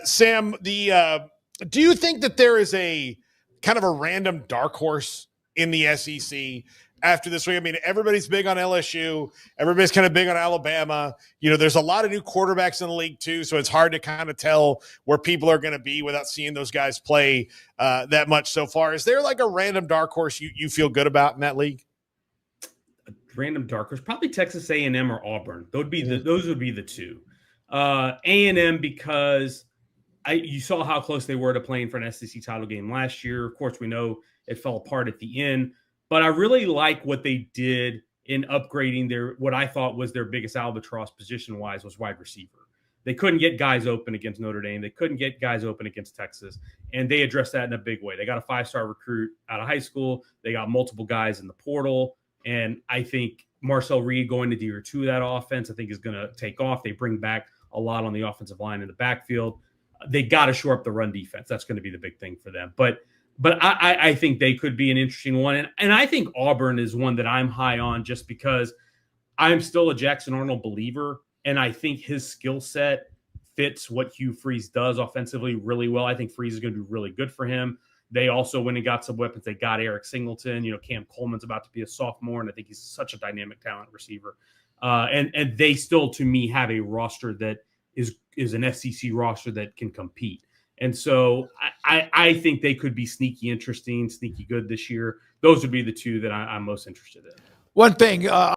Sam, do you think that there is a kind of a random dark horse in the SEC after this week? I mean, everybody's big on LSU. Everybody's kind of big on Alabama. There's a lot of new quarterbacks in the league too, so it's hard to kind of tell where people are going to be without seeing those guys play that much so far. Is there like a random dark horse you feel good about in that league? A random dark horse, probably Texas A&M or Auburn. Those would be the two. A&M because you saw how close they were to playing for an SEC title game last year. Of course, we know it fell apart at the end, but I really like what they did in upgrading what I thought was their biggest albatross position-wise was wide receiver. They couldn't get guys open against Notre Dame. They couldn't get guys open against Texas, and they addressed that in a big way. They got a 5-star recruit out of high school. They got multiple guys in the portal, and I think Marcel Reed going to year 2 of that offense, I think is going to take off. They bring back a lot on the offensive line in the backfield. They got to shore up the run defense. That's going to be the big thing for them. But I think they could be an interesting one. And I think Auburn is one that I'm high on just because I'm still a Jackson Arnold believer. And I think his skill set fits what Hugh Freeze does offensively really well. I think Freeze is going to be really good for him. They also went and got some weapons. They got Eric Singleton. Cam Coleman's about to be a sophomore, and I think he's such a dynamic talent receiver. And they still, to me, have a roster that is an SEC roster that can compete. And so I think they could be sneaky interesting, sneaky good this year. Those would be the two that I'm most interested in. One thing,